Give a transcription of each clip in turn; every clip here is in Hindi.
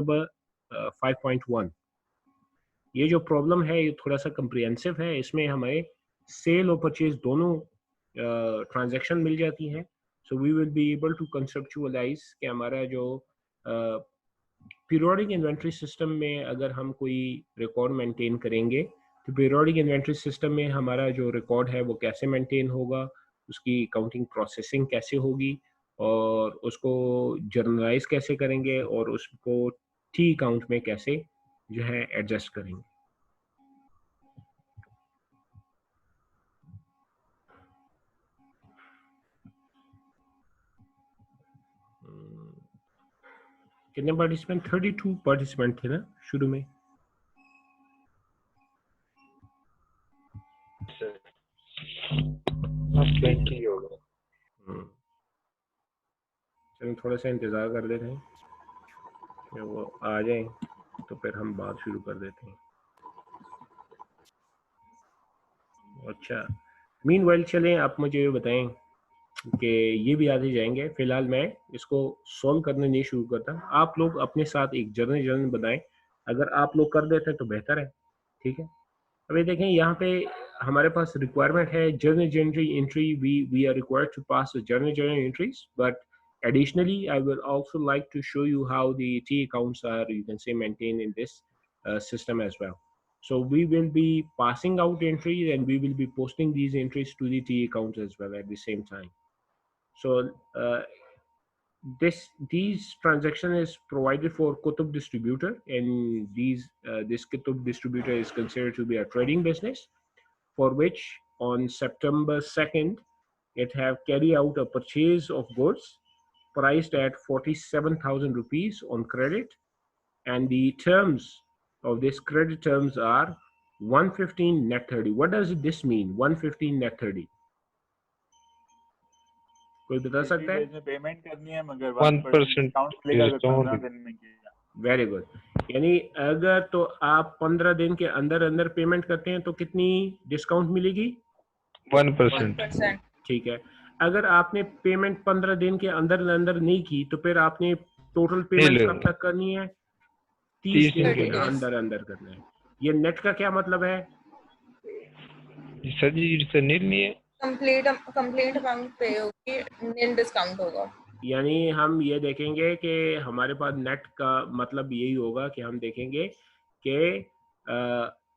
नंबर 5.1। ये जो प्रॉब्लम है ये थोड़ा सा कंप्रिहेंसिव है, इसमें हमें सेल और परचेज दोनों ट्रांजैक्शन मिल जाती हैं। So we will be able to conceptualise कि हमारा जो पीरियोडिक इन्वेंट्री सिस्टम में अगर हम कोई रिकॉर्ड मेंटेन करेंगे तो पीरियोडिक इन्वेंट्री सिस्टम में हमारा जो रिकॉर्ड है वो कैसे मेंटेन होगा, उसकी काउंटिंग प्रोसेसिंग कैसे होगी और उसको जर्नलाइज कैसे करेंगे और उसको टी अकाउंट में कैसे जो है एडजस्ट करेंगे। कितने पार्टिसिपेंट? 32 पार्टिसिपेंट थे ना शुरू में? चलो थोड़ा सा इंतज़ार कर लेते हैं कि वो आ जाए तो फिर हम बात शुरू कर देते हैं। अच्छा, मीनवाइल चलें आप मुझे ये बताएं कि ये भी आते जाएंगे। फिलहाल मैं इसको सॉल्व करने नहीं शुरू करता, आप लोग अपने साथ एक जर्नल बनाएं। अगर आप लोग कर देते हैं तो बेहतर है, ठीक है। अभी देखें यहाँ पे हमारे पास रिक्वायरमेंट है journal general entry. We are required to pass journal entries, but additionally I will also like to show you how the T accounts are, you can say, maintained in this system as well. So we will be passing out entries and we will be posting these entries to the T accounts as well at the same time. So these transaction is provided for Kutub distributor, and this Kutub distributor is considered to be a trading business, for which on September 2nd it have carried out a purchase of goods priced at 47,000 rupees on credit, and the terms of this credit terms are 115 net 30. What does this mean, 115 net 30? कोई बता सकता है? पेमेंट करनी है मगर 1% डिस्काउंट मिलेगा 15 दिन में किया। वेरी गुड, यानी अगर तो आप 15 दिन के अंदर अंदर पेमेंट करते हैं तो कितनी डिस्काउंट मिलेगी? 1%। ठीक है। अगर आपने पेमेंट 15 दिन के अंदर अंदर नहीं की तो फिर आपने टोटल पेमेंट कब तक करनी है? 30 दिन के अंदर अंदर करना है। ये नेट का क्या मतलब है? सर जी इससे नील नहीं है, कंप्लीट अमाउंट पे होगी, नील डिस्काउंट होगा। यानी हम ये देखेंगे कि हमारे पास नेट का मतलब यही होगा कि हम देखेंगे कि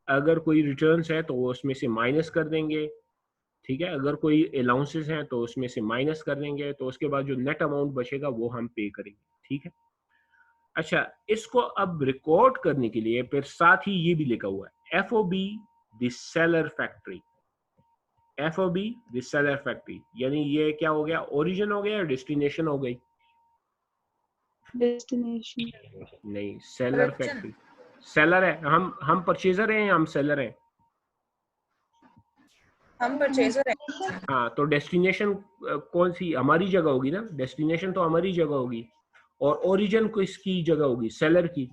अगर कोई रिटर्न्स है तो वो उसमें से माइनस कर देंगे, ठीक है। अगर कोई अलाउंसेस हैं तो उसमें से माइनस कर देंगे, तो उसके बाद जो नेट अमाउंट बचेगा वो हम पे करेंगे, ठीक है। अच्छा, इसको अब रिकॉर्ड करने के लिए फिर साथ ही ये भी लिखा हुआ है FOB the seller factory. FOB the seller factory, यानी ये क्या हो गया? ओरिजिन हो गया या डेस्टिनेशन हो गई? डेस्टिनेशन नहीं, सेलर फैक्ट्री। सेलर है, हम परचेजर हैं या हम सेलर हैं? हम परचेजर हैं। हाँ, तो डेस्टिनेशन कौन सी हमारी जगह होगी ना? डेस्टिनेशन तो हमारी जगह होगी और ओरिजिन किसकी जगह होगी? सेलर की,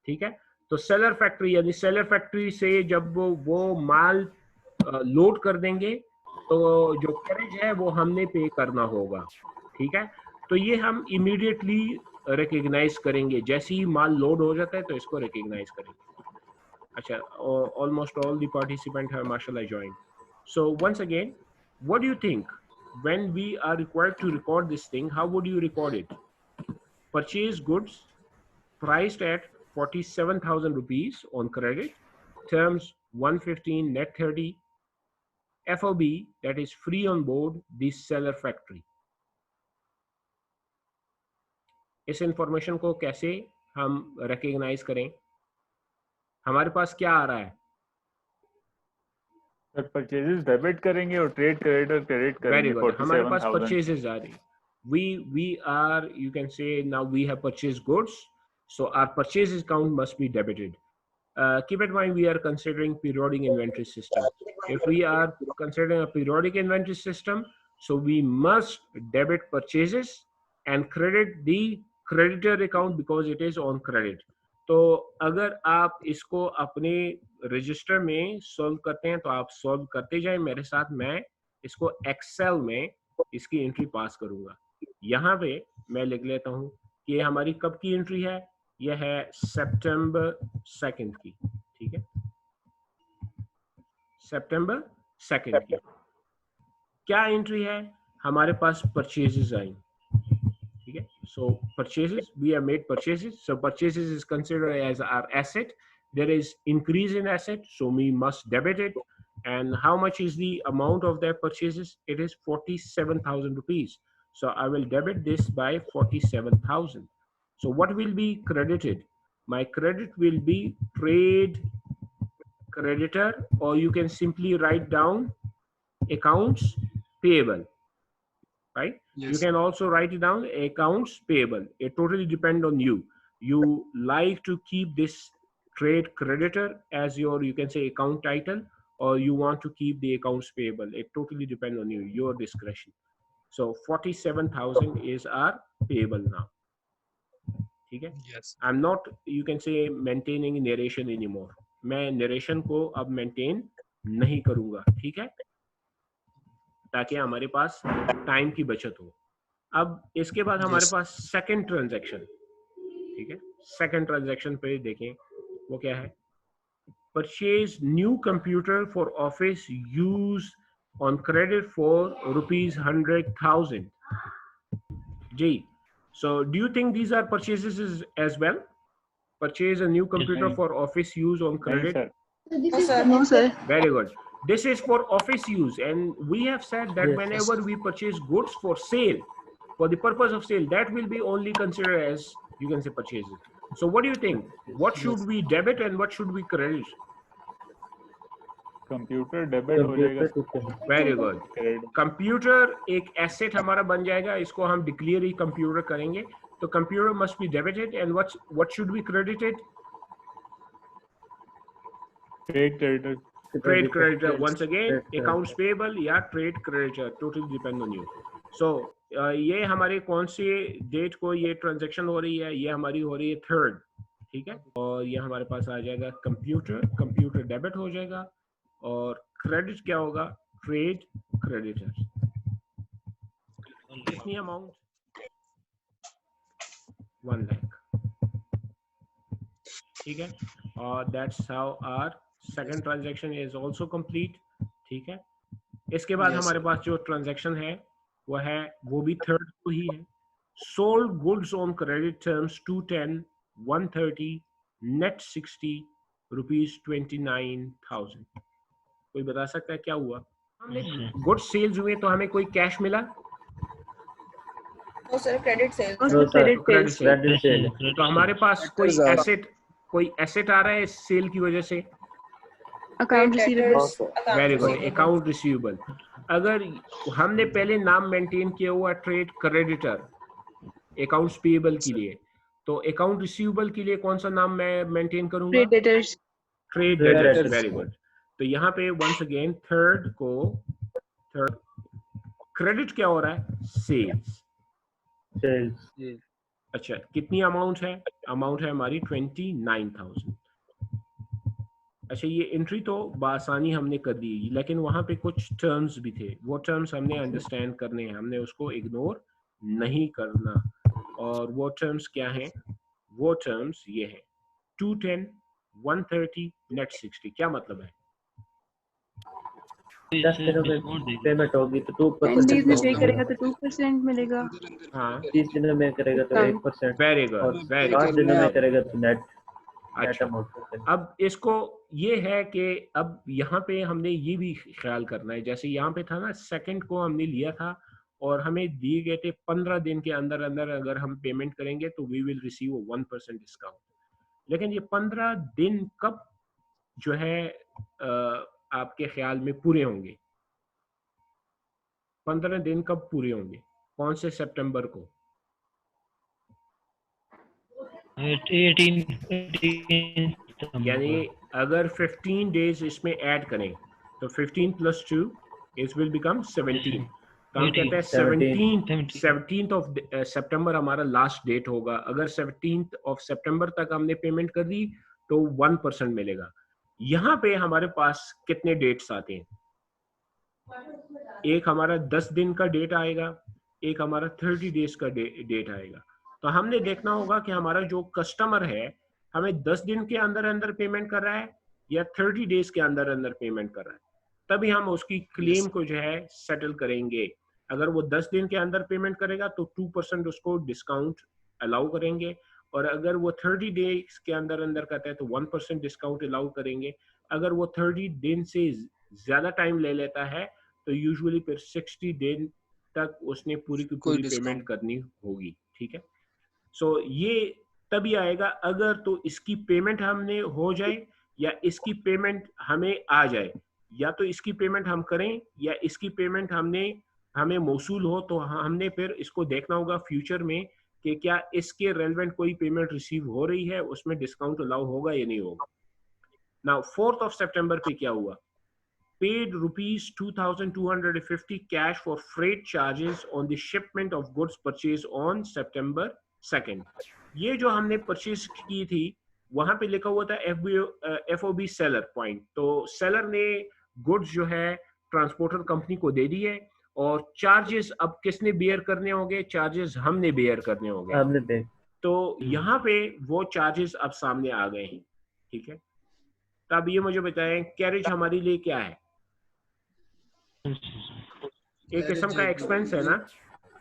ठीक है। तो सेलर फैक्ट्री, यानी सेलर फैक्ट्री से जब वो माल लोड कर देंगे तो जो कैरेज है वो हमने पे करना होगा, ठीक है। तो ये हम इमीडिएटली रिकग्नाइज करेंगे, जैसे ही माल लोड हो जाता है तो इसको रिकग्नाइज करेंगे। अच्छा, almost all the participants have mashallah joined. So once again, what do you think when we are required to record this thing? How would you record it? Purchase goods priced at 47,000 rupees on credit, terms 115 net 30, FOB, that is free on board the seller factory. इस इंफॉर्मेशन को कैसे हम रिकग्नाइज करें? हमारे पास क्या आ रहा है? परचेजेस डेबिट करेंगे और ट्रेड क्रेडिट क्रेडिट करेंगे। वेरी गुड, हमारे पास परचेजेस आ रही। we are, you can say, now we have purchased goods, so our purchases count must be debited. Keep in mind we are considering periodic inventory system. If we are considering a periodic inventory system, so we must debit purchases and credit the creditor account because it is on credit. तो अगर आप इसको अपने रजिस्टर में सॉल्व करते हैं तो आप सॉल्व करते जाएं मेरे साथ, मैं इसको एक्सेल में इसकी एंट्री पास करूंगा। यहाँ पे मैं लिख लेता हूँ कि हमारी कब की एंट्री है? यह है सितंबर 2 की, ठीक है, सितंबर 2 की। क्या एंट्री है? हमारे पास परचेजेस आई, ठीक है। So purchases, we have made purchases, so purchases is considered as our asset. There is increase in asset, so we must debit it. And how much is the amount of their purchases? It is 47,000 rupees. So I will debit this by 47,000. So what will be credited? My credit will be trade creditor, or you can simply write down accounts payable, right? Yes. You can also write it down accounts payable. It totally depends on you. You like to keep this trade creditor as your, you can say, account title, or you want to keep the accounts payable. It totally depends on you, your discretion. So 47,000 is our payable now. ठीक है? Yes. I'm not, you can say, maintaining narration anymore. मैं narration को अब maintain नहीं करूंगा, ठीक है, ताकि हमारे पास टाइम की बचत हो। अब इसके बाद हमारे पास सेकंड ट्रांजैक्शन, ठीक है, सेकंड ट्रांजैक्शन पे देखें वो क्या है। Purchase new computer for office use on credit for ₹100,000। जी, so do you think these are purchases as well? Purchase a new computer for office use on credit? No, sir. Very good. This is for office use, and we have said that whenever we purchase goods for sale, for the purpose of sale, that will be only considered as, you can say, purchases. So what do you think? What should we debit and what should we credit? Computer debit हो जाएगा। Very good. कंप्यूटर एक एसेट हमारा बन जाएगा, इसको हम डिक्लेयर ही कंप्यूटर करेंगे, तो computer must be debited and what should be credited? Trade creditor. Trade creditor, once again, accounts payable या trade creditor, totally depend on you. So ये हमारे कौन से डेट को ये ट्रांजैक्शन हो रही है? ये हमारी हो रही है 3rd, ठीक है, और ये हमारे पास आ जाएगा कंप्यूटर डेबिट हो जाएगा, और क्रेडिट क्या होगा? Trade creditor. कितनी अमाउंट? 1 लाख, ठीक है, और that's how our second transaction is also complete, ठीक है। इसके बाद हमारे पास जो ट्रांजैक्शन है वो भी 3rd को ही है। Sold goods on credit terms 210, 130, net 60, ₹29,000। कोई बता सकता है क्या हुआ? हमने गुड्स सेल्स हुए तो हमें कोई कैश मिला? No, sir. Credit sales. Credit sale. तो हमारे पास कोई एसेट आ रहा है सेल की वजह से? Account receivables. Very good, account receivable. अगर हमने पहले नाम मेंटेन किया हुआ ट्रेड क्रेडिटर अकाउंट्स पेएबल के लिए, तो अकाउंट रिसीवेबल के लिए कौन सा नाम मैं मेंटेन करूंगा? Trade debtors. Trade debtors. Very good. तो यहाँ पे वंस अगेन थर्ड क्रेडिट क्या हो रहा है? सेल्स। अच्छा, कितनी अमाउंट है? अमाउंट है हमारी 29,000। अच्छा, ये एंट्री तो बासानी हमने कर दी, लेकिन वहां पे कुछ टर्म्स भी थे, वो टर्म्स हमने अंडरस्टैंड करने हैं, हमने उसको इग्नोर नहीं करना। और वो टर्म्स क्या हैं? वो टर्म्स ये हैं 210, 130, नेट 60। क्या मतलब है? 10 दिनों में पेमेंट होगी तो 2% में पे करेगा तो 2% मिलेगा। हाँ, 30 दिनों में करेगा तो 1%। वेरी गुड, वेरी 8 दिनों में करेगा तो नेट। अच्छा, अब इसको ये है कि अब यहाँ पे हमने ये भी ख्याल करना है, जैसे यहाँ पे था ना, सेकंड को हमने लिया था और हमें दिए गए थे 15 दिन के अंदर अंदर अगर हम पेमेंट करेंगे तो वी विल रिसीव 1% डिस्काउंट। लेकिन ये 15 दिन कब जो है आपके ख्याल में पूरे होंगे? 15 दिन कब पूरे होंगे? कौन से सितंबर को? 18 यानी अगर 15 डेज इसमें ऐड करें तो 15 + 2 इट विल बिकम 17। तो हम कहते हैं 17th ऑफ सितंबर हमारा लास्ट डेट होगा। अगर 17th ऑफ सितंबर तक हमने पेमेंट कर दी तो 1% मिलेगा। यहाँ पे हमारे पास कितने डेट्स आते हैं? एक हमारा 10 दिन का डेट आएगा, एक हमारा 30 डेज का डेट आएगा। तो हमने देखना होगा कि हमारा जो कस्टमर है हमें 10 दिन के अंदर अंदर पेमेंट कर रहा है या 30 डेज के अंदर अंदर पेमेंट कर रहा है, तभी हम उसकी क्लेम को जो है सेटल करेंगे। अगर वो 10 दिन के अंदर पेमेंट करेगा तो 2% उसको डिस्काउंट अलाउ करेंगे, और अगर वो 30 डेज के अंदर अंदर करता है तो 1% डिस्काउंट अलाउ करेंगे। अगर वो 30 दिन से ज्यादा टाइम ले लेता है तो यूजुअली फिर 60 दिन तक उसने पूरी की पूरी पेमेंट करनी होगी। ठीक है, सो ये तभी आएगा अगर तो इसकी पेमेंट हमने हो जाए या इसकी पेमेंट हमें आ जाए, या तो इसकी पेमेंट हम करें या इसकी पेमेंट हमें मौसूल हो, तो हमने फिर इसको देखना होगा फ्यूचर में कि क्या इसके रेलेवेंट कोई पेमेंट रिसीव हो रही है, उसमें डिस्काउंट अलाउ होगा या नहीं होगा। नाउ 4th of September पे क्या हुआ, paid rupees 2,250 cash for freight charges on the shipment of goods purchased on September 2nd। ये जो हमने परचेज की थी वहां पे लिखा हुआ था FOB सेलर पॉइंट, तो सेलर ने गुड्स जो है ट्रांसपोर्टर कंपनी को दे दी है, और चार्जेस अब किसने बेयर करने होंगे, चार्जेस हमने बेयर करने होंगे। तो यहाँ पे वो चार्जेस अब सामने आ गए हैं। ठीक है, तो अब ये मुझे बताएं कैरेज हमारे लिए क्या है, एक किस्म का एक्सपेंस है ना,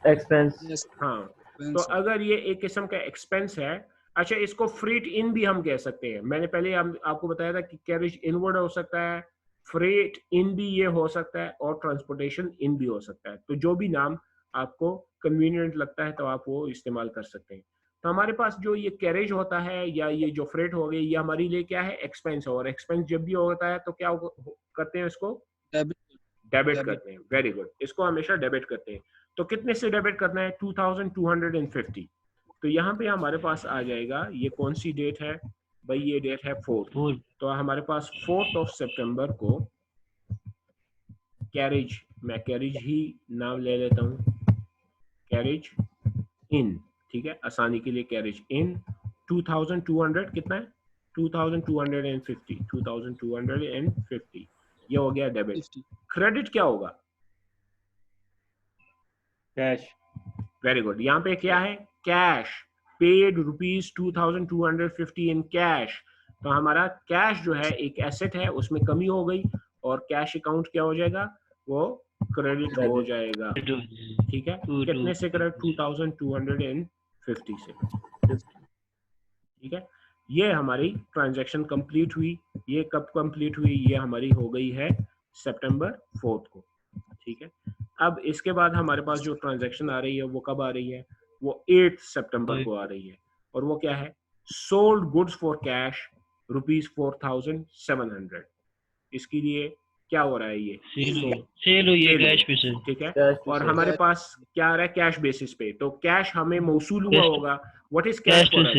एक्सपेंस। हाँ, तो अगर ये एक किस्म का एक्सपेंस है, अच्छा इसको फ्रेट इन भी हम कह सकते हैं। मैंने पहले आपको बताया था कि कैरेज इनवर्ड हो सकता है, फ्रेट इन भी ये हो सकता है, और ट्रांसपोर्टेशन इन भी हो सकता है। तो जो भी नाम आपको कन्वीनियंट लगता है तो आप वो इस्तेमाल कर सकते हैं। तो हमारे पास जो ये कैरेज होता है या ये जो फ्रेट हो गई, ये हमारे लिए क्या है, एक्सपेंस है, और एक्सपेंस जब भी होता है तो क्या करते हैं, इसको डेबिट करते हैं। वेरी गुड, इसको हमेशा डेबिट करते हैं। तो कितने से डेबिट करना है, 2250। तो यहाँ पे हमारे पास आ जाएगा, ये कौन सी डेट है भाई, ये डेट है 4th। तो हमारे पास 4th of September को कैरेज, मैं कैरेज ही नाम ले लेता हूँ, कैरेज इन, ठीक है, आसानी के लिए कैरेज इन 2200 कितना है, 2250 ये हो गया डेबिट। क्रेडिट क्या होगा, कैश। वेरी गुड, यहाँ पे क्या है, cash, paid rupees 2250 in cash. तो हमारा कैश जो है एक एसेट है, उसमें कमी हो गई, और कैश अकाउंट क्या हो जाएगा, वो क्रेडिट हो जाएगा। ठीक है, कितने से क्रेडिट, 2250 से। ठीक है, ये हमारी ट्रांजैक्शन कंप्लीट हुई। ये कब कंप्लीट हुई, ये हमारी हो गई है September 4th को। ठीक है, अब इसके बाद हमारे पास जो ट्रांजैक्शन आ रही है वो कब आ रही है, वो 8 सितंबर को आ रही है, और वो क्या है, सोल्ड गुड्स फॉर कैश ₹4700। इसके लिए क्या हो रहा है, ये सेल हुई है कैश पे से। ठीक है, और हमारे पास क्या आ रहा है, कैश बेसिस पे, तो कैश हमें मौसूल हुआ होगा। What is cash for us,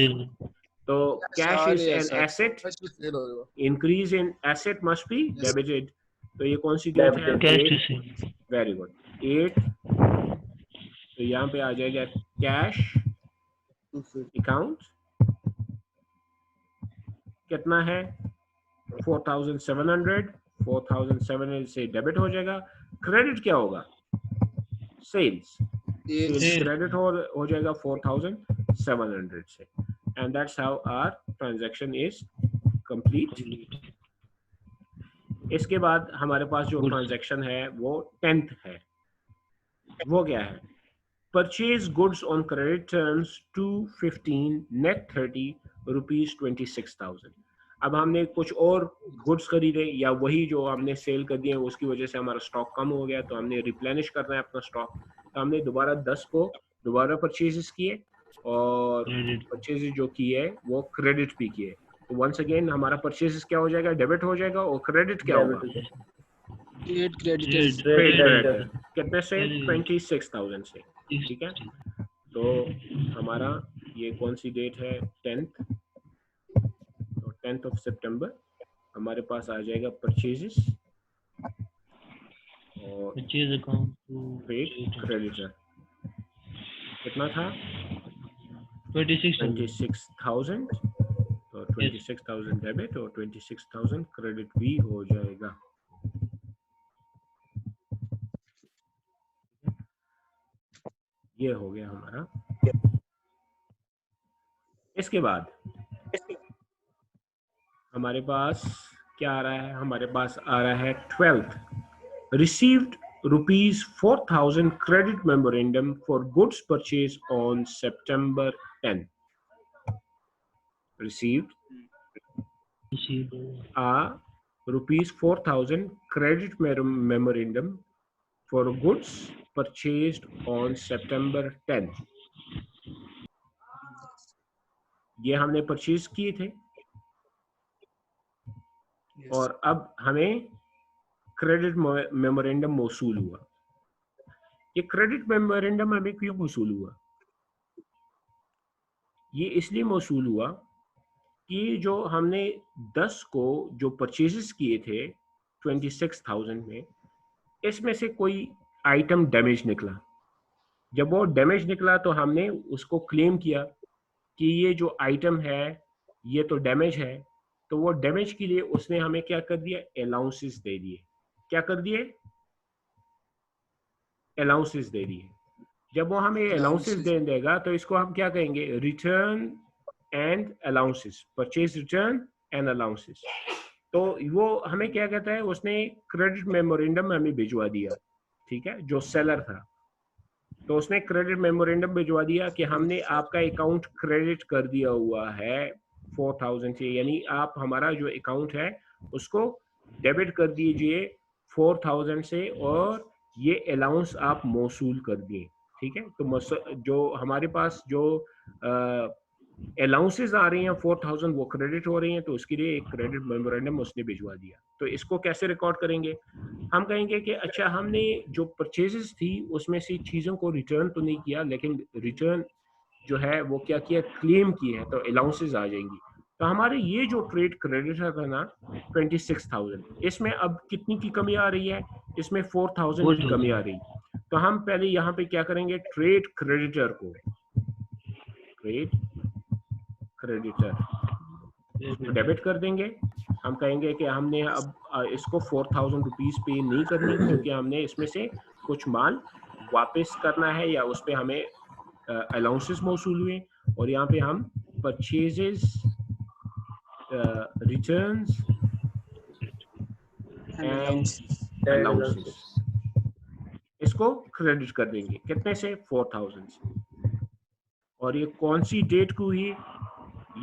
तो cash is an asset, increase in asset must be debited. तो ये कौन सी डेट है, वेरी गुड 8। तो यहाँ पे आ जाएगा कैश अकाउंट, कितना है 4700 से डेबिट हो जाएगा। क्रेडिट क्या होगा, सेल्स, क्रेडिट हो जाएगा 4700 से, and that's how our transaction is complete. इसके बाद हमारे पास जो ट्रांजैक्शन है वो 10th है, वो क्या है, purchase goods on credit terms 215 net 30 ₹26,000। अब हमने कुछ और गुड्स खरीदे या वही जो हमने सेल कर दिए, उसकी वजह से हमारा स्टॉक कम हो गया, तो हमने रिप्लेनिश करना है अपना स्टॉक। तो हमने दोबारा 10 को दोबारा परचेजेस किए, और परचेजेस जो किए वो क्रेडिट भी किए। तो वंस अगेन हमारा परचेजेस क्या हो जाएगा, डेबिट हो जाएगा, और क्रेडिट क्या होगा, क्रेडिट कितने से, 26,000 से। ठीक है, तो हमारा ये कौन सी डेट है, 10th। तो 10th of September हमारे पास आ जाएगा परचेजेस और पेड क्रेडिटर, कितना था 26,000। तो 26,000 डेबिट और 26,000 क्रेडिट भी हो जाएगा। ये हो गया हमारा इसके बाद हमारे पास क्या आ रहा है, हमारे पास आ रहा है 12th, received rupees 4,000 credit memorandum for goods purchased on September 10. Received a rupees 4,000 credit memorandum for goods purchased on September 10. ये हमने परचेज किए थे और अब हमें क्रेडिट मेमोरेंडम मौसूल हुआ। ये क्रेडिट मेमोरेंडम हमें क्यों मौसूल हुआ? ये इसलिए मौसूल हुआ कि जो हमने 10 को जो परचेजेस किए थे 26,000 में, इसमें से कोई आइटम डैमेज निकला। जब वो डैमेज निकला तो हमने उसको क्लेम किया कि ये जो आइटम है ये तो डैमेज है, तो वो डैमेज के लिए उसने हमें क्या कर दिया, अलाउंसेस दे दिए। क्या कर दिए? अलाउंसेस दे दिए। जब वो हमें अलाउंसेस दे देगा तो इसको हम क्या कहेंगे, return and allowances, purchase return and allowances. तो वो हमें क्या कहता है, उसने क्रेडिट मेमोरेंडम हमें भिजवा दिया, ठीक है, जो सेलर था। तो उसने क्रेडिट मेमोरेंडम भिजवा दिया कि हमने आपका अकाउंट क्रेडिट कर दिया हुआ है 4,000 से, यानी आप हमारा जो अकाउंट है उसको डेबिट कर दीजिए 4,000 से और ये अलाउंस आप मौसूल कर दिए, ठीक है। तो जो हमारे पास जो अलाउंसेस आ रही हैं 4,000 वो क्रेडिट हो रही हैं, तो उसके लिए एक क्रेडिट मेमोरेंडम उसने भिजवा दिया। तो इसको कैसे रिकॉर्ड करेंगे? हम कहेंगे कि अच्छा हमने जो परचेजेस थी उसमें से चीज़ों को रिटर्न तो नहीं किया, लेकिन रिटर्न जो है वो क्या किया, क्लेम किए हैं, तो अलाउंसेस आ जाएंगी। तो हमारे ये जो ट्रेड क्रेडिटर था ना 26,000, इसमें अब कितनी की कमी आ रही है, इसमें 4,000 की कमी आ रही। तो हम पहले यहाँ पे क्या करेंगे, ट्रेड क्रेडिटर को, ट्रेड क्रेडिटर डेबिट कर देंगे। हम कहेंगे कि हमने अब इसको 4,000 रुपीज पे नहीं करनी, क्योंकि हमने इसमें से कुछ माल वापस करना है या उस पे हमें अलाउंसेस मौसूल हुए, और यहाँ पे हम परचेजेस, रिटर्न्स एंड अलाउंसेस इसको क्रेडिट कर देंगे। कितने से? 4,000 से। और ये कौन सी डेट को हुई?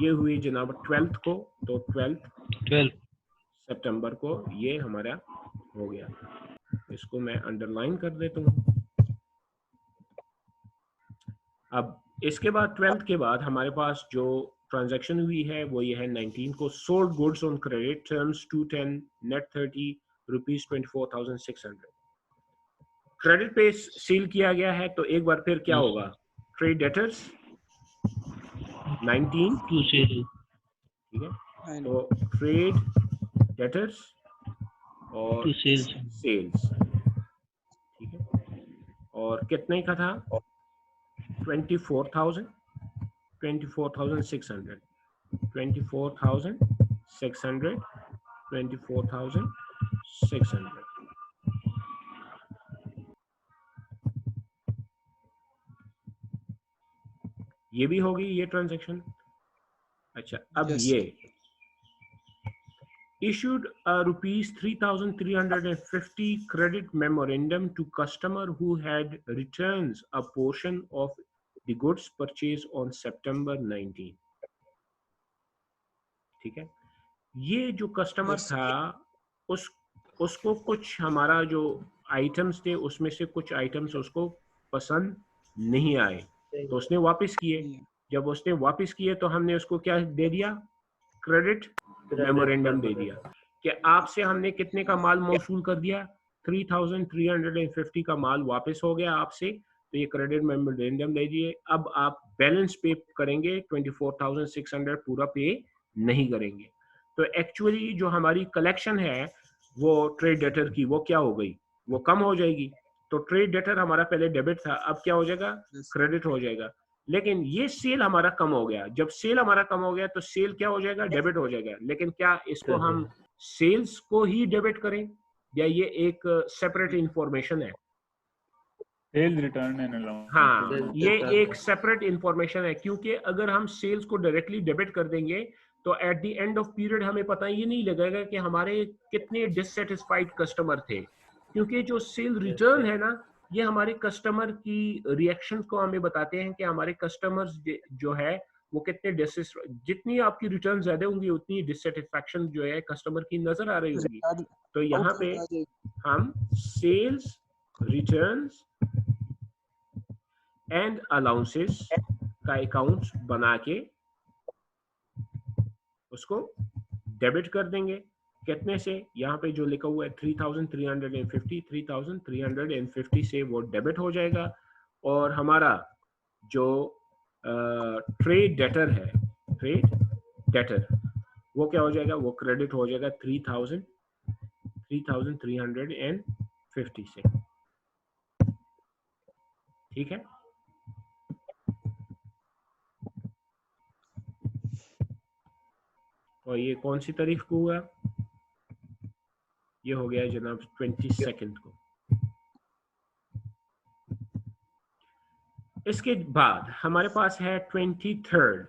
ये हुई जनाब 12th को। तो 12 सितंबर को ये हमारा हो गया। इसको मैं अंडरलाइन कर देता हूँ। अब इसके बाद 12th के बाद हमारे पास जो ट्रांजैक्शन हुई है वो ये है 19 को, sold goods on credit terms 210 net 30 rupees 24,600 credit पे सील किया गया है। तो एक बार फिर क्या होगा, ट्रेड डेटर्स 19 ठीक है, तो ट्रेड डेटर्स और सेल्स, ठीक है, और कितने का था? 24,600 24,600 ये भी होगी ये ट्रांजैक्शन। अच्छा, अब ये issued a rupees 3,350 credit memorandum to customer who had returns a portion of the goods purchased on September 19। ठीक है, ये जो कस्टमर था उसको कुछ हमारा जो आइटम्स थे उसमें से कुछ आइटम्स उसको पसंद नहीं आए, तो उसने वापस किए। जब उसने वापस किए तो हमने उसको क्या दे दिया, क्रेडिट मेमोरेंडम दे दिया कि आपसे हमने कितने का माल मौसूल कर दिया, 3,350 का माल वापस हो गया आपसे, तो ये क्रेडिट मेमोरेंडम दे दिए। अब आप बैलेंस पे करेंगे, 24,600 पूरा पे नहीं करेंगे। तो एक्चुअली जो हमारी कलेक्शन है वो ट्रेड डेटर की वो क्या हो गई, वो कम हो जाएगी। तो ट्रेड डेटर हमारा पहले डेबिट था, अब क्या हो जाएगा, क्रेडिट हो जाएगा। लेकिन ये सेल हमारा कम हो गया। जब सेल हमारा कम हो गया तो सेल क्या हो जाएगा, डेबिट हो जाएगा। लेकिन क्या इसको हम सेल्स को ही डेबिट करें या ये एक सेपरेट इंफॉर्मेशन है? Sales return and allowance. हाँ, ये एक सेपरेट इंफॉर्मेशन है, क्योंकि अगर हम सेल्स को डायरेक्टली डेबिट कर देंगे तो at the end of period हमें पता ही नहीं लगेगा कि हमारे कितने डिससेटिस्फाइड कस्टमर थे, क्योंकि जो सेल रिटर्न है ना, ये हमारे कस्टमर की रिएक्शन को हमें बताते हैं कि हमारे कस्टमर्स जो है वो कितने जितनी आपकी रिटर्न ज्यादा होंगी उतनी डिससेटिस्फैक्शन जो है कस्टमर की नजर आ रही होगी। तो यहाँ पे हम सेल्स रिटर्न्स एंड अलाउंसेस का अकाउंट बना के उसको डेबिट कर देंगे। कितने से? यहाँ पे जो लिखा हुआ है 3,350 से वो डेबिट हो जाएगा, और हमारा जो ट्रेड डेटर है, ट्रेड डेटर, वो क्या हो जाएगा? वो क्रेडिट हो जाएगा 3,350 से। ठीक है, और ये कौन सी तारीख को हुआ? ये हो गया जनाब 22 को। इसके बाद हमारे पास है 23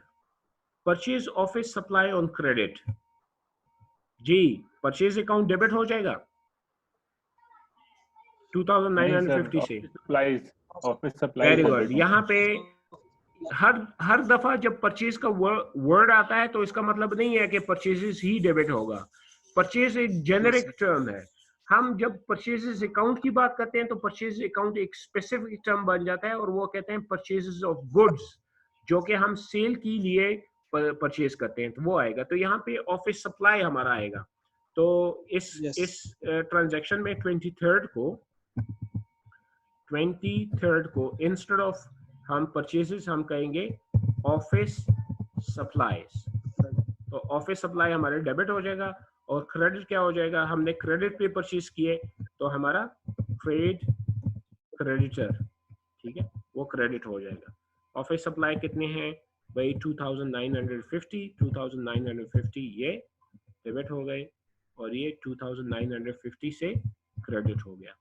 purchase office supply on credit. जी, परचेज अकाउंट डेबिट हो जाएगा 2,950 से। Office supply. Very good. यहाँ पे हर दफा जब परचेज का वर्ड आता है तो इसका मतलब नहीं है कि परचेजेस ही डेबिट होगा। परचेज एक जेनेरिक टर्म है। हम जब परचेजेस अकाउंट की बात करते हैं तो परचेज अकाउंट एक स्पेसिफिक टर्म बन जाता है, और वो कहते हैं परचेजेस ऑफ गुड्स, जो कि हम सेल के लिए परचेज करते हैं, तो वो आएगा। तो यहाँ पे ऑफिस सप्लाई हमारा आएगा। तो इस ट्रांजैक्शन में 23 को इंस्टेड ऑफ हम परचेजेस हम कहेंगे ऑफिस सप्लाईज। तो ऑफिस सप्लाई हमारे डेबिट हो जाएगा, और क्रेडिट क्या हो जाएगा? हमने क्रेडिट पे परचेज किए तो हमारा ट्रेड क्रेडिटर, ठीक है, वो क्रेडिट हो जाएगा। ऑफिस सप्लाई कितने हैं भाई? 2,950 ये डेबिट हो गए, और ये 2,950 से क्रेडिट हो गया।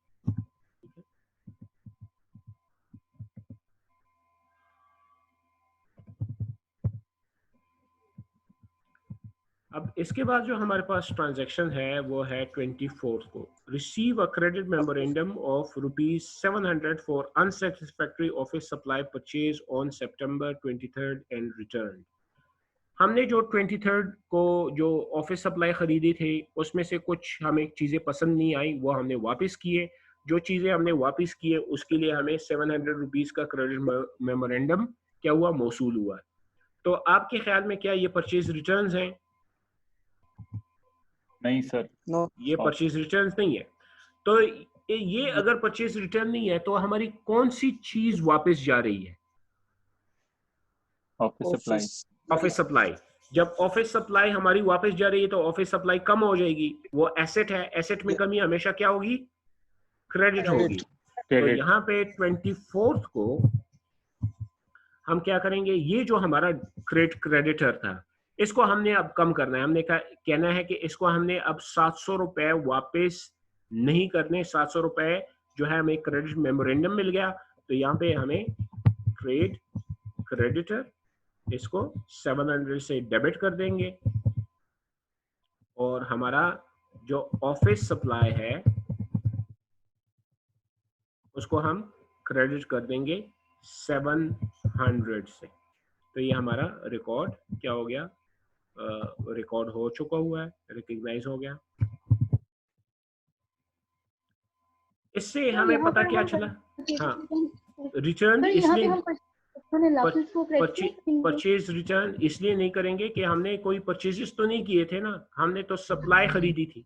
अब इसके बाद जो हमारे पास ट्रांजैक्शन है वो है 24 को। Receive a credit memorandum of ₹700 for unsatisfactory office supply purchase on September 23 and return. हमने जो 23 को जो ऑफिस सप्लाई खरीदी थी उसमें से कुछ हमें चीज़ें पसंद नहीं आई, वो हमने वापस किए। जो चीज़ें हमने वापस किए उसके लिए हमें ₹700 का क्रेडिट मेमोरेंडम क्या हुआ? मौसूल हुआ। तो आपके ख्याल में क्या ये परचेज रिटर्न्स हैं? नहीं सर, नो, ये परचेज रिटर्न्स नहीं है। तो ये अगर परचेज रिटर्न नहीं है तो हमारी कौन सी चीज वापस जा रही है? Office supply. Office supply. जब ऑफिस सप्लाई हमारी वापस जा रही है तो ऑफिस सप्लाई कम हो जाएगी। वो एसेट है, एसेट में कमी हमेशा क्या होगी? क्रेडिट होगी। तो यहाँ पे 24 को हम क्या करेंगे? ये जो हमारा क्रेडिटर था इसको हमने अब कम करना है। हमने कहना है कि इसको हमने अब 700 रुपए वापस नहीं करने। 700 रुपए जो है हमें क्रेडिट मेमोरेंडम मिल गया, तो यहाँ पे हमें ट्रेड क्रेडिटर इसको 700 से डेबिट कर देंगे, और हमारा जो ऑफिस सप्लाई है उसको हम क्रेडिट कर देंगे 700 से। तो ये हमारा रिकॉर्ड क्या हो गया? रिकॉर्ड हो चुका हुआ है, रिकॉग्नाइज हो गया। इससे हमें पता क्या चला? हाँ, रिटर्न इसलिए परचेज रिटर्न इसलिए नहीं करेंगे कि हमने कोई परचेजेस तो नहीं किए थे ना, हमने तो सप्लाई खरीदी थी।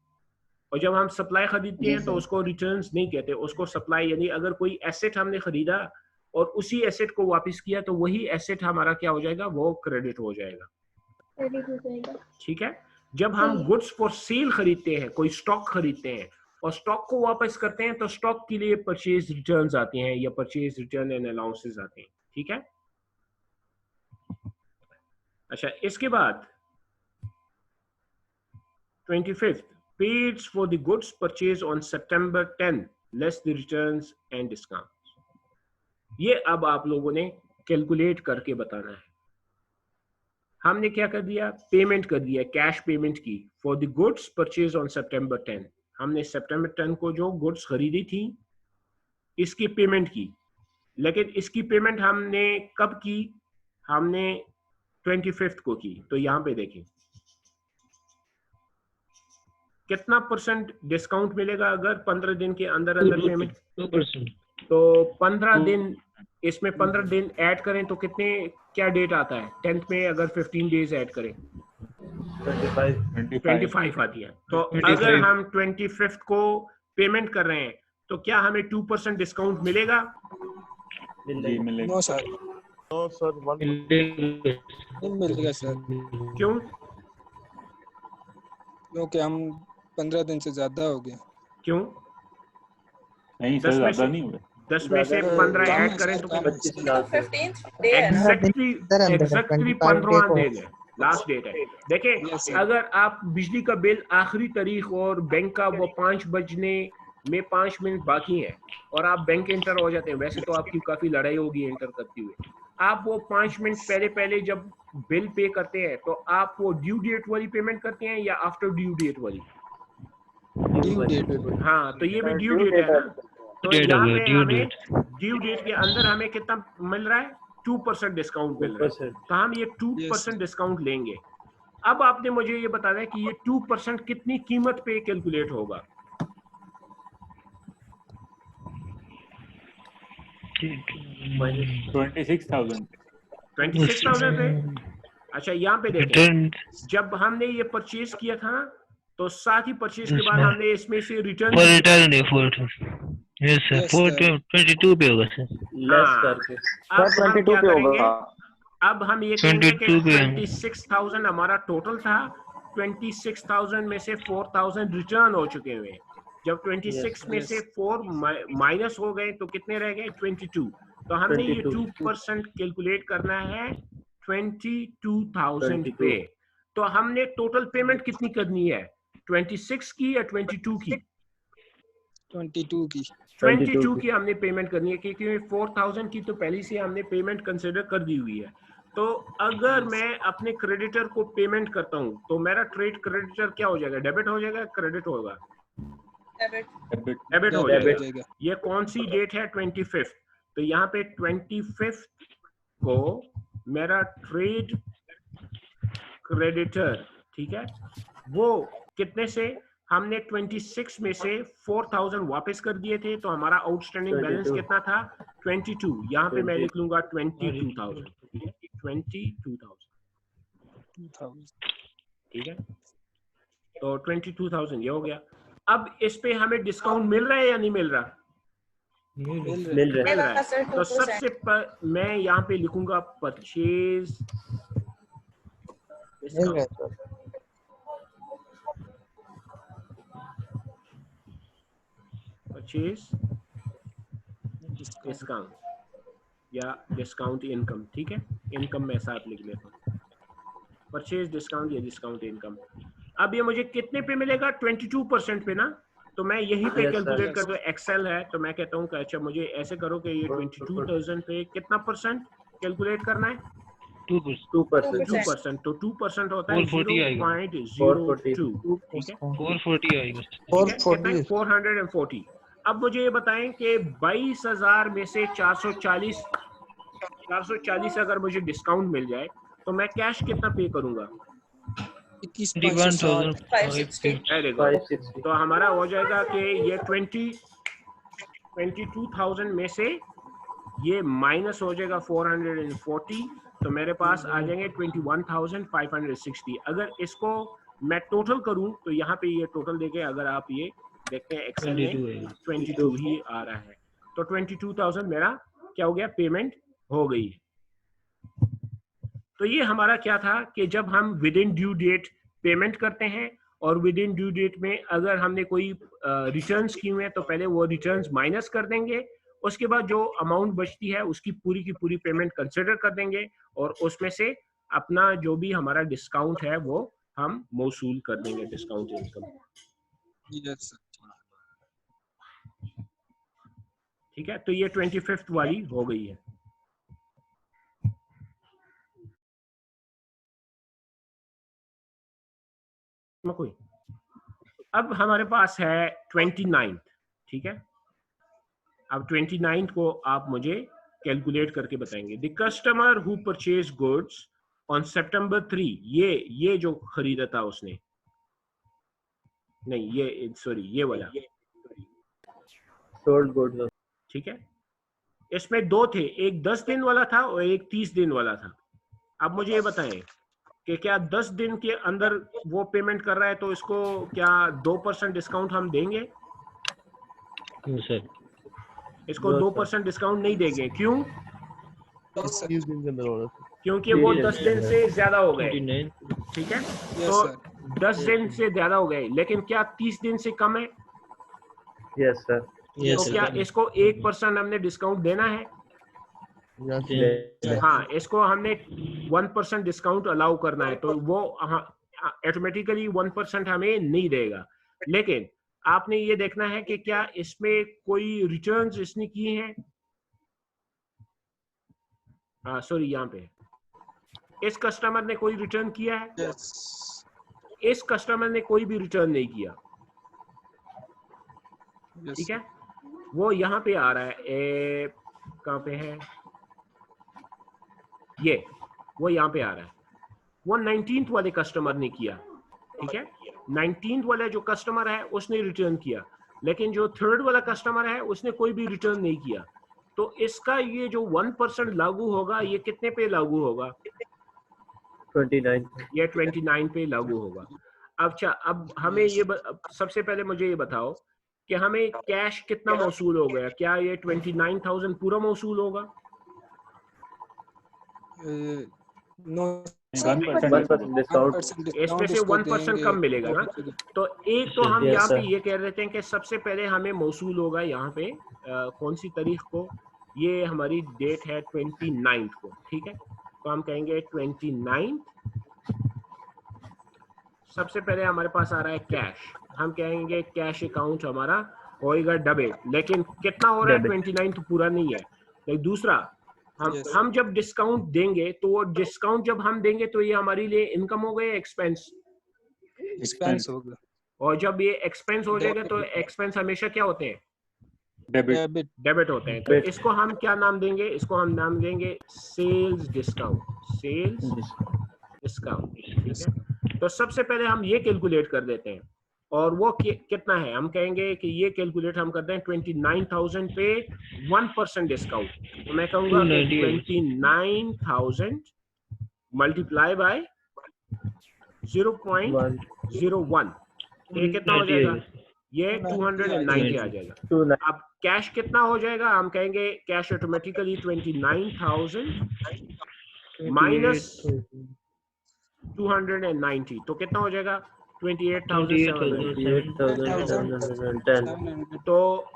और जब हम सप्लाई खरीदते हैं तो उसको रिटर्न्स नहीं कहते, उसको सप्लाई। यानी अगर कोई एसेट हमने खरीदा और उसी एसेट को वापस किया तो वही एसेट हमारा क्या हो जाएगा? वो क्रेडिट हो जाएगा। ठीक है। जब हम गुड्स फॉर सेल खरीदते हैं, कोई स्टॉक खरीदते हैं और स्टॉक को वापस करते हैं तो स्टॉक के लिए परचेज रिटर्न्स आते हैं या परचेज रिटर्न एंड अलाउंसेस आते हैं। ठीक है। अच्छा, इसके बाद 25th pays for the goods purchased on September 10 less the returns and discounts। ये अब आप लोगों ने कैलकुलेट करके बताना है। हमने क्या कर दिया, पेमेंट कर दिया, कैश पेमेंट की for the goods purchase on सितंबर 10। हमने सितंबर 10 को जो गुड्स खरीदी थी इसकी पेमेंट की, लेकिन इसकी पेमेंट हमने कब की, हमने 25 को की। तो यहाँ पे देखें कितना परसेंट डिस्काउंट मिलेगा अगर 15 दिन के अंदर अंदर पेमेंट, 2%। तो 15 दिन, इसमें 15 दिन ऐड करें तो कितने, क्या डेट आता है 10th में, अगर 15 डेज ऐड करें 25 आती है। तो अगर हम 25 को पेमेंट कर रहे हैं तो क्या हमें 2% डिस्काउंट मिलेगा? जी मिलेगा। नो सर, नो सर, नहीं मिलेगा सर, क्यों? क्योंकि हम 15 दिन से ज्यादा हो गए। क्यों? नहीं 10 सर, में ज्यादा से नहीं हुए। 10 में से 15 ऐड करें तो 15th डे है ना। एग्जैक्टली 15वां दिन है, लास्ट डेट है। देखिए Yes, sir. अगर आप बिजली का बिल आखिरी तारीख और बैंक का वो 5 बजने में 5 मिनट बाकी है और आप बैंक एंटर हो जाते हैं, वैसे तो आपकी काफी लड़ाई होगी एंटर करते हुए, आप वो 5 मिनट पहले जब बिल पे करते हैं तो आप वो ड्यू डेट वाली पेमेंट करते हैं या आफ्टर ड्यू डेट वाली? Due date. हाँ, तो ये भी ड्यू डेट है ना। तो यहाँ पे हमें ड्यू डेट के अंदर हमें कितना मिल रहा है, 2% डिस्काउंट मिल रहा है। तो हम ये 2% डिस्काउंट लेंगे। अब आपने मुझे ये बताना है कि ये 2% कितनी कीमत पे कैलकुलेट होगा? 26,000 26,000 पे। अच्छा यहाँ पे देखें, जब हमने ये परचेज किया था तो साथ ही परचेज के बाद हमने इसमें से रिटर्न यस सर, 22 पे होगा सर। लेस करके अब हम क्या करेंगे, अब हम ये कहेंगे कि 26,000 हमारा टोटल था, 26,000 में से 4,000 रिटर्न हो चुके हुए। जब 26 में से 4 माइनस हो गए तो कितने रह गए, 22। तो हमने ये 2% कैलकुलेट करना है 22,000 पे। तो हमने टोटल पेमेंट कितनी करनी है, 26 की या 22 की? 22 की। 22 की हमने पेमेंट करनी है, क्योंकि 4,000 की तो पहले से हमने पेमेंट कंसिडर कर दी हुई है। तो अगर मैं अपने क्रेडिटर को पेमेंट करता हूं तो मेरा ट्रेड क्रेडिटर क्या हो जाएगा, डेबिट हो जाएगा, क्रेडिट होगा? डेबिट हो जाएगा। ये कौन सी डेट है, 25। तो यहाँ पे 25 को मेरा ट्रेड क्रेडिटर, ठीक है, वो कितने से, हमने 26 में से 4,000 वापस कर दिए थे, तो हमारा आउटस्टैंडिंग बैलेंस कितना था, 22। यहाँ पे मैं लिख लूंगा 22,000, ठीक है, 22,000, ठीक है। तो 22,000 ये हो गया। अब इस पे हमें डिस्काउंट मिल रहा है या नहीं मिल रहा? मिल रहा है। तो सबसे मैं यहाँ पे लिखूंगा परचेज डिस्काउंट, परचेज डिस्काउंट या डिस्काउंट इनकम, ठीक है, इनकम मैं साथ लिख लेता हूँ, परचेज डिस्काउंट या डिस्काउंट इनकम। अब ये मुझे कितने पे मिलेगा, 22% पे ना। तो मैं यहीं पे कैलकुलेट करता हूँ, एक्सेल है तो मैं कहता हूँ कि अच्छा मुझे ऐसे करो कि ये 22,000 पे कितना परसेंट कैलकुलेट करना है, 2%। तो 2% होता है 0.02, ठीक है, 440 आएगा। 440। अब मुझे ये बताएं कि 22,000 में से 440 अगर मुझे डिस्काउंट मिल जाए तो मैं कैश कितना पे करूंगा, 560। तो हमारा हो जाएगा कि ये 22,000 में से ये माइनस हो जाएगा 440, तो मेरे पास आ जाएंगे 21,560। अगर इसको मैं टोटल करूं तो यहाँ पे ये टोटल देके अगर आप ये देखते हैं एक्सेल में 22 ही आ रहा है। तो 22,000 मेरा क्या हो गया, पेमेंट हो गई। तो ये हमारा क्या था कि जब हम within due date payment करते हैं और विद इन ड्यू डेट में अगर हमने कोई रिटर्न्स किए हुए हैं तो पहले वो रिटर्न्स माइनस कर देंगे, उसके बाद जो अमाउंट बचती है उसकी पूरी की पूरी पेमेंट कंसिडर कर देंगे और उसमें से अपना जो भी हमारा डिस्काउंट है वो हम मौसूल कर देंगे, डिस्काउंट इनकम। ठीक है, तो ये 25th वाली हो गई है। कोई अब हमारे पास है 29th, ठीक है। अब 29th को आप मुझे कैलकुलेट करके बताएंगे। The customer who purchase goods on September 3, ये जो खरीदा था उसने, नहीं ये सॉरी ये वाला सोल्ड गुड्स, ठीक है। इसमें दो थे, एक 10 दिन वाला था और एक 30 दिन वाला था। अब मुझे ये बताएं कि क्या 10 दिन के अंदर वो पेमेंट कर रहा है तो इसको क्या 2% डिस्काउंट हम देंगे? सर इसको 2% डिस्काउंट नहीं देंगे। क्यों? Yes, sir. क्योंकि वो 10 दिन से ज्यादा हो गए, 29 ठीक है। Yes, तो sir. 10 दिन से ज्यादा हो गए, लेकिन क्या 30 दिन से कम है? यस सर, तो क्या इसको 1% हमने डिस्काउंट देना है? हाँ, इसको हमने 1% डिस्काउंट अलाउ करना है, तो वो ऑटोमेटिकली 1% हमें नहीं देगा। लेकिन आपने ये देखना है कि क्या इसमें कोई रिटर्न्स इसने किए हैं। सॉरी, यहाँ पे इस कस्टमर ने कोई रिटर्न किया है? Yes. इस कस्टमर ने कोई भी रिटर्न नहीं किया, Yes. ठीक है। वो यहाँ पे आ रहा है, कहाँ पे है ये, वो यहाँ पे आ रहा है। वो 19th वाले कस्टमर ने किया, ठीक है। 19th वाला जो कस्टमर है उसने रिटर्न किया, लेकिन जो 3rd वाला कस्टमर है उसने कोई भी रिटर्न नहीं किया। तो इसका ये जो 1% लागू होगा, ये कितने पे लागू होगा? 29, ये 29 पे लागू होगा। अच्छा, अब हमें ये सबसे पहले मुझे ये बताओ कि हमें कैश कितना मौसूल हो गया? क्या ये 29,000 पूरा मौसूल होगा? No. 1% डिस्काउंट, इसमें से 1% कम मिलेगा ना। तो एक तो हम Yes, यहाँ पे sir. ये कह देते हैं कि सबसे पहले हमें मौसूल होगा यहाँ पे कौन सी तारीख को? ये हमारी डेट है 29th को, ठीक है। तो हम कहेंगे 29th। सबसे पहले हमारे पास आ रहा है कैश, हम कहेंगे कैश अकाउंट हमारा होएगा डेबिट, लेकिन कितना हो रहा है? 29th पूरा नहीं है। लेकिन दूसरा, Yes. हम जब डिस्काउंट देंगे तो वो डिस्काउंट जब हम देंगे तो ये हमारे लिए इनकम हो गया, एक्सपेंस। Expense होगा. और जब ये एक्सपेंस हो जाएगा तो एक्सपेंस हमेशा क्या होते हैं? Debit. डेबिट होते हैं। तो इसको हम क्या नाम देंगे? इसको हम नाम देंगे सेल्स डिस्काउंट। सेल्स डिस्काउंट, ठीक है। तो सबसे पहले हम ये कैलकुलेट कर देते हैं, और वो कितना है? हम कहेंगे कि ये कैलकुलेट हम करते हैं 29,000 पे 1% डिस्काउंट। तो मैं कहूंगा 29,000 मल्टीप्लाई बाय 0.01, ये कितना हो जाएगा? ये 290 आ जाएगा। अब कैश कितना हो जाएगा? हम कहेंगे कैश ऑटोमेटिकली 29,000 माइनस 290, तो कितना हो जाएगा? 28,710। तो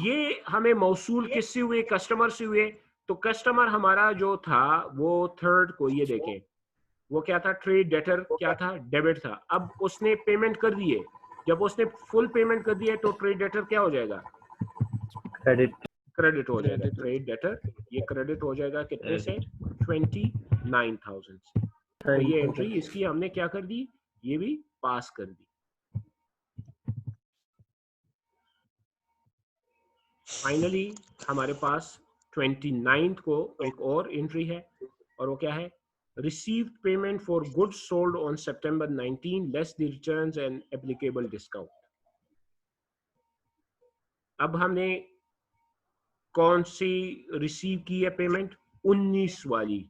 ये हमें मौसूल किससे हुए? कस्टमर से हुए। तो कस्टमर हमारा जो था वो 3rd को, ये देखें वो क्या था? ट्रेड डेटर क्या था? डेबिट था। अब उसने पेमेंट कर दिए, जब उसने फुल पेमेंट कर दिया तो ट्रेड डेटर क्या हो जाएगा? क्रेडिट हो जाएगा। ट्रेड डेटर ये क्रेडिट हो जाएगा कितने से? 29,000 से। तो ये एंट्री इसकी हमने क्या कर दी? ये भी पास कर दी। फाइनली हमारे पास 29th को एक और एंट्री है, और वो क्या है? Received payment for goods sold on September 19 less the returns and applicable discount. अब हमने कौन सी रिसीव की है पेमेंट? 19 वाली,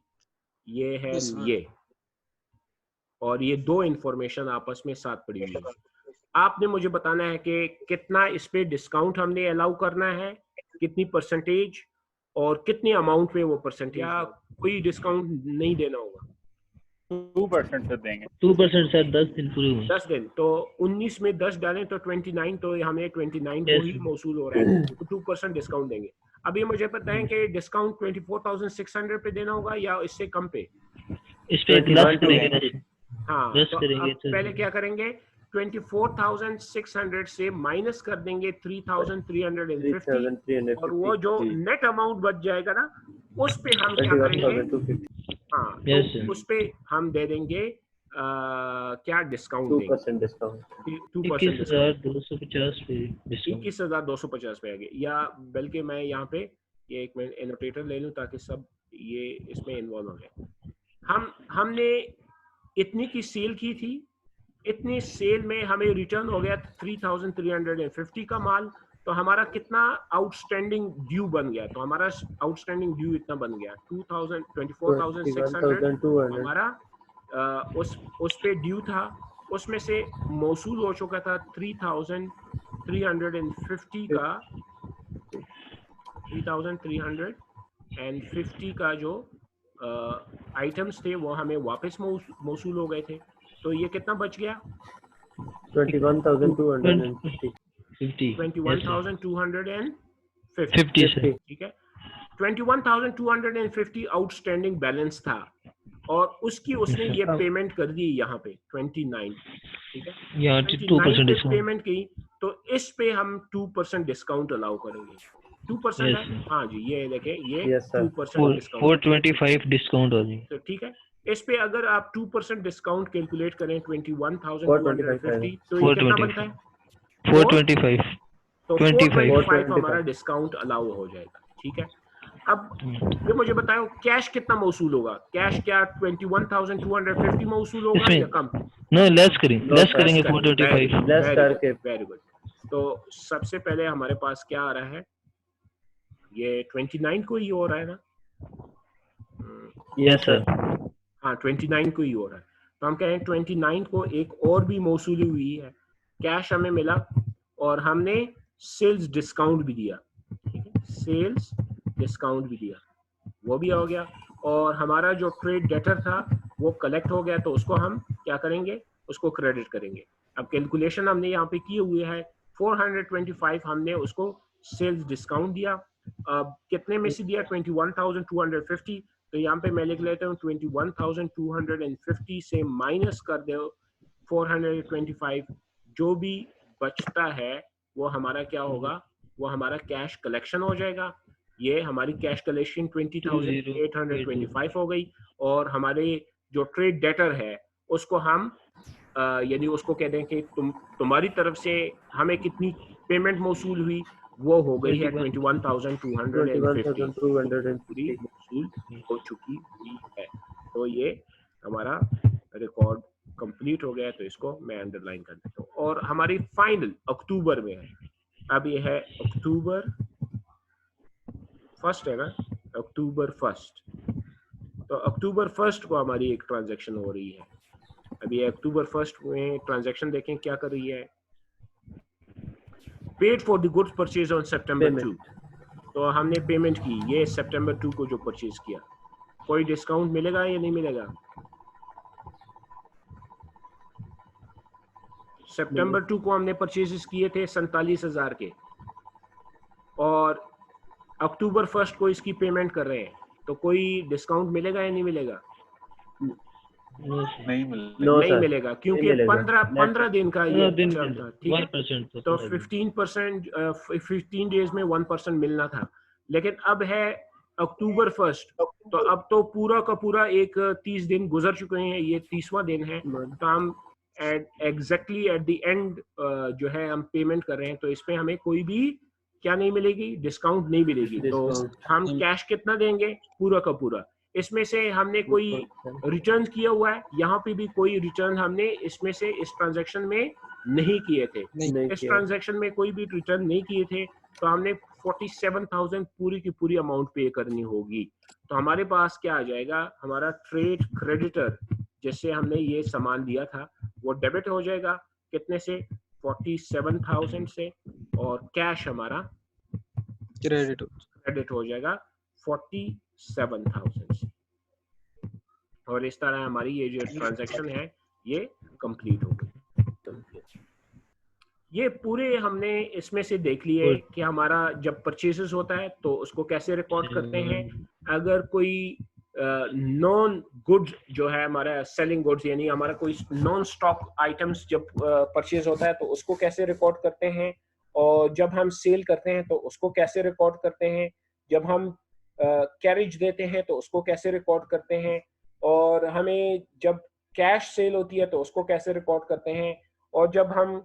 ये है Yes, sir. ये, और ये दो इंफॉर्मेशन आपस में साथ पड़ी हुई है। आपने मुझे बताना है कि कितना इस पे डिस्काउंट हमने अलाउ करना है, कितनी परसेंटेज और कितनी अमाउंट पे वो परसेंटेज, या कोई डिस्काउंट नहीं देना होगा? 2% देंगे। 2% सर 10 दिन पूरे हुए। 10 दिन, तो 19 में 10 डालें तो 29, तो हमें 29 को ही मौसूल हो रहा है, तो 2% डिस्काउंट देंगे। अब ये मुझे पता है कि डिस्काउंट 24,600 पे देना होगा या इससे कम पे? इस पे क्लास करेंगे। हाँ, बस तो करेंगे अब पहले क्या करेंगे? 24,600 से माइनस कर देंगे 3,350 और वो जो नेट अमाउंट बच जाएगा ना उस पे हम क्या करेंगे, हाँ तो उस पे हम दे देंगे क्या डिस्काउंट देंगे 2% डिस्काउंट 2% 21,250 पे डिस्काउंट 21,250 पे आ गए। या बल्कि मैं यहाँ पे ये एक मिनट एनोटेटर ले लूँ ताकि सब ये इसमें इन्वॉल्व हो जाए। हमने इतनी की सेल की थी, इतनी सेल में हमें रिटर्न हो गया 3,350 का माल, तो हमारा कितना आउटस्टैंडिंग ड्यू बन गया, तो हमारा आउटस्टैंडिंग ड्यू इतना बन गया 24,600 हमारा उस पे ड्यू था, उसमें से मौसूल हो चुका था 3,350 का 3,350 का जो आइटम्स थे वो हमें वापस मौसूल हो गए थे। तो ये कितना बच गया 21,250 21,250 ठीक है। 21,250 आउटस्टैंडिंग बैलेंस था और उसकी उसने ये पेमेंट कर दी यहाँ पे 29 ठीक है, यहाँ 2% डिस्काउंट पेमेंट की, तो इस पे हम 2% डिस्काउंट अलाउ करेंगे। 2% है, हाँ जी ये देखें ये 2% डिस्काउंट 425 डिस्काउंट हो जाएगी। तो ठीक है, इस पे अगर आप 2% डिस्काउंट कैलकुलेट करें 21,250 तो ये कितना बनता है 425 तो 425 हमारा डिस्काउंट अलाउ हो जाएगा। ठीक है, अब ये मुझे बताओ कैश कितना मौसूल होगा, कैश क्या 21,250 मौसूल होगा या कम? नो लेस करेंगे 425 लेस करके। Very good. तो सबसे पहले हमारे पास क्या आ रहा है, ये 29 को ही हो रहा है ना? यस सर, हाँ 29 को ही हो रहा है, तो हम कहें 29 को एक और भी मौसूली हुई है, कैश हमें मिला और हमने सेल्स डिस्काउंट भी दिया, ठीक है, सेल्स डिस्काउंट भी दिया, वो भी हो गया और हमारा जो ट्रेड डेटर था वो कलेक्ट हो गया, तो उसको हम क्या करेंगे, उसको क्रेडिट करेंगे। अब कैलकुलेशन हमने यहाँ पे किए हुए है 425 हमने उसको सेल्स डिस्काउंट दिया, अब कितने में से दिया 21,250, तो यहाँ पे मैं लिख लेता हूँ 21,250 से माइनस कर दो 425, जो भी बचता है वो हमारा क्या होगा, वो हमारा कैश कलेक्शन हो जाएगा। ये हमारी कैश कलेक्शन 20,825 हो गई और हमारे जो ट्रेड डेटर है उसको हम यदि उसको कह दें कि तुम्हारी तरफ से हमें कितनी पेमेंट मौसूल हुई, वो हो गई है 21,250 पूरी मौसूल हो चुकी हुई है। तो ये हमारा रिकॉर्ड कंप्लीट हो गया, तो इसको मैं अंडरलाइन कर देता हूँ। और हमारी फाइनल अक्टूबर में है, अब ये है अक्टूबर फर्स्ट है ना, अक्टूबर फर्स्ट, तो अक्टूबर फर्स्ट को हमारी एक ट्रांजैक्शन हो रही है। अभी अक्टूबर फर्स्ट में ट्रांजैक्शन देखें क्या कर रही है, paid for the goods purchase on सितंबर 2, तो हमने पेमेंट की ये सितंबर 2 को जो परचेज किया, कोई डिस्काउंट मिलेगा या नहीं मिलेगा? सितंबर 2 को हमने परचेजेस किए थे 47,000 के और अक्टूबर फर्स्ट को इसकी पेमेंट कर रहे हैं, तो कोई डिस्काउंट मिलेगा या नहीं मिलेगा? नहीं मिलेगा क्योंकि 15 दिन का ये चलता, ठीक है, तो 15 डेज में 1% मिलना था, लेकिन अब है अक्टूबर फर्स्ट, तो अब तो पूरा का पूरा एक 30 दिन गुजर चुके हैं, ये 30वां दिन है, तो हम एग्जैक्टली एट द एंड जो है हम पेमेंट कर रहे हैं, तो इसमें हमें कोई भी क्या नहीं मिलेगी, डिस्काउंट नहीं मिलेगी। तो हम कैश कितना देंगे, पूरा का पूरा, इसमें से हमने कोई रिटर्न किया हुआ है, यहाँ पे भी कोई रिटर्न हमने इसमें से इस ट्रांजैक्शन में नहीं किए थे, इस ट्रांजैक्शन में कोई भी रिटर्न नहीं किए थे, तो हमने 47,000 पूरी की पूरी अमाउंट पे करनी होगी। तो हमारे पास क्या आ जाएगा, हमारा ट्रेड क्रेडिटर जिससे हमने ये सामान दिया था वो डेबिट हो जाएगा, कितने से 47,000 से, और कैश हमारा क्रेडिट हो जाएगा 47,000 से, और इस तरह हमारी ये जो ट्रांजैक्शन है ये कंप्लीट हो गई। ये पूरे हमने इसमें से देख लिए कि हमारा जब परचेसेस होता है तो उसको कैसे रिकॉर्ड करते हैं, अगर कोई नॉन गुड्स जो है हमारा सेलिंग गुड्स, यानी हमारा कोई नॉन स्टॉक आइटम्स जब परचेज होता है तो उसको कैसे रिकॉर्ड करते हैं, और जब हम सेल करते हैं तो उसको कैसे रिकॉर्ड करते हैं, जब हम कैरेज देते हैं तो उसको कैसे रिकॉर्ड करते हैं, और हमें जब कैश सेल होती है तो उसको कैसे रिकॉर्ड करते हैं, और जब हम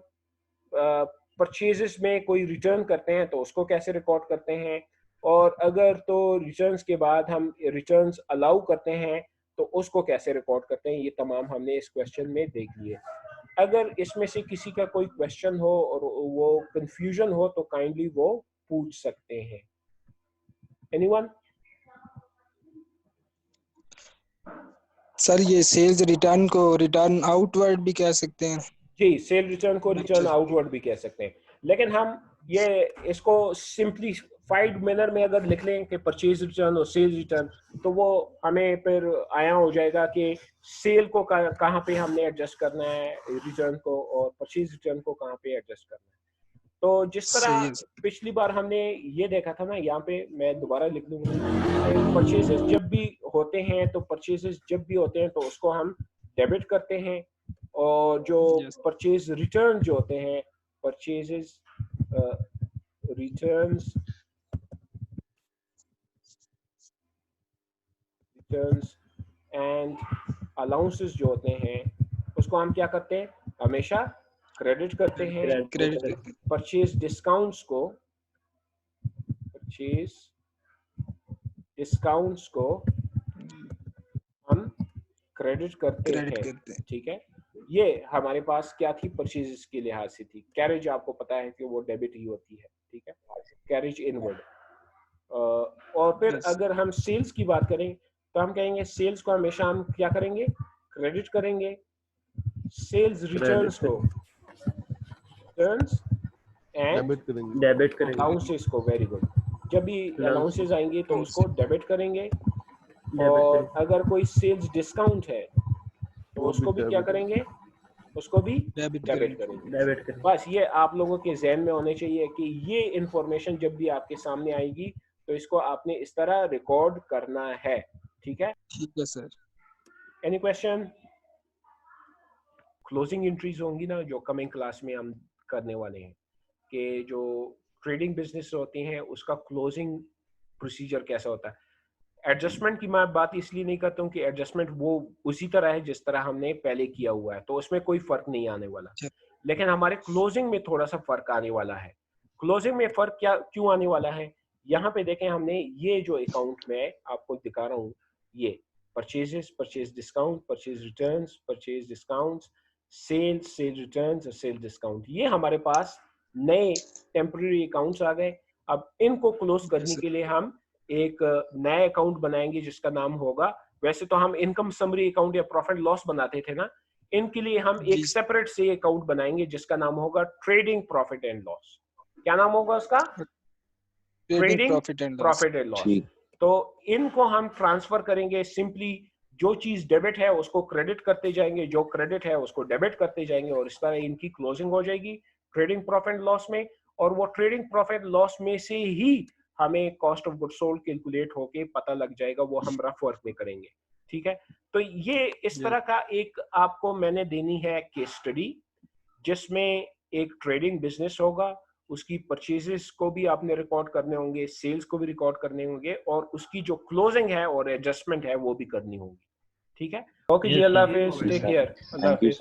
परचेजेस में कोई रिटर्न करते हैं तो उसको कैसे रिकॉर्ड करते हैं, और अगर तो रिटर्न्स के बाद हम रिटर्न्स अलाउ करते हैं तो उसको कैसे रिकॉर्ड करते हैं। ये तमाम हमने इस क्वेश्चन में देख लिए। अगर इसमें से किसी का कोई क्वेश्चन हो और वो कंफ्यूजन हो तो काइंडली वो पूछ सकते हैं। एनीवन? सर ये सेल्स रिटर्न को रिटर्न आउटवर्ड भी कह सकते हैं? जी, सेल रिटर्न को रिटर्न आउटवर्ड भी कह सकते हैं, लेकिन हम ये इसको सिंप्लीफाइड मैनर में अगर लिख लें कि परचेज रिटर्न और सेल रिटर्न, तो वो हमें फिर आया हो जाएगा कि सेल को कहाँ पे हमने एडजस्ट करना है, रिटर्न को, और परचेज रिटर्न को कहाँ पे एडजस्ट करना है। तो जिस तरह पिछली बार हमने ये देखा था ना, यहाँ पे मैं दोबारा लिख दूंगा, परचेजेस जब भी होते हैं तो परचेजेस जब भी होते हैं तो उसको हम डेबिट करते हैं, और जो परचेज रिटर्न जो होते हैं, परचेजेस रिटर्न्स एंड अलाउंसेस जो होते हैं उसको हम क्या करते हैं, हमेशा क्रेडिट करते हैं। परचेज डिस्काउंट्स को हम क्रेडिट करते हैं, ठीक है। ये हमारे पास क्या थी, परचेजेस के लिहाज से थी। कैरेज आपको पता है कि वो डेबिट ही होती है, ठीक है, कैरेज इनवर्ड। और फिर अगर हम सेल्स की बात करें तो हम कहेंगे सेल्स को हमेशा हम क्या करेंगे, क्रेडिट करेंगे। सेल्स रिटर्न्स को रिटर्न्स एंड डेबिट करेंगे। अलाउंसेस को, वेरी गुड, जब भी अलाउंसेस आएंगे तो उसको डेबिट करेंगे। और अगर कोई सेल्स डिस्काउंट है तो उसको भी क्या करेंगे, उसको भी डेबिट करेंगे। बस ये आप लोगों के ज़हन में होने चाहिए कि ये इंफॉर्मेशन जब भी आपके सामने आएगी तो इसको आपने इस तरह रिकॉर्ड करना है, ठीक है। ठीक है sir. Any question? Closing entries होंगी ना जो कमिंग क्लास में हम करने वाले हैं, कि जो ट्रेडिंग बिजनेस होती हैं उसका क्लोजिंग प्रोसीजर कैसा होता है। एडजस्टमेंट की मैं बात इसलिए नहीं करता हूँ कि एडजस्टमेंट वो उसी तरह है जिस तरह हमने पहले किया हुआ है, तो उसमें कोई फर्क नहीं आने वाला, लेकिन हमारे क्लोजिंग में थोड़ा सा फर्क आने वाला है। क्लोजिंग में फर्क क्यों आने वाला है, यहाँ पे देखें, हमने ये जो अकाउंट में आपको दिखा रहा हूँ, ये purchases, purchase discount, purchase returns, purchase discounts, sales, sale returns और सेल डिस्काउंट, ये हमारे पास नए टेम्पररी अकाउंट्स आ गए। अब इनको क्लोज करने के लिए हम एक नया अकाउंट बनाएंगे जिसका नाम होगा, वैसे तो हम इनकम समरी अकाउंट या प्रॉफिट लॉस बनाते थे ना, इनके लिए हम एक सेपरेट से अकाउंट बनाएंगे जिसका नाम होगा ट्रेडिंग प्रॉफिट एंड लॉस। क्या नाम होगा उसका? Trading profit and loss. तो इनको हम ट्रांसफर करेंगे, सिंपली जो चीज डेबिट है उसको क्रेडिट करते जाएंगे, जो क्रेडिट है उसको डेबिट करते जाएंगे, और इस तरह इनकी क्लोजिंग हो जाएगी ट्रेडिंग प्रॉफिट लॉस में। और वो ट्रेडिंग प्रॉफिट लॉस में से ही हमें cost of good sold calculate होके पता लग जाएगा, वो हम रफ वर्क में करेंगे, ठीक है। तो ये इस तरह का एक आपको मैंने देनी है केस स्टडी, जिसमें एक ट्रेडिंग बिजनेस होगा, उसकी परचेजेस को भी आपने रिकॉर्ड करने होंगे, सेल्स को भी रिकॉर्ड करने होंगे, और उसकी जो क्लोजिंग है और एडजस्टमेंट है वो भी करनी होगी, ठीक है। ओके जी, अल्लाह हाफिज, टेक केयर, अल्लाह हाफिज।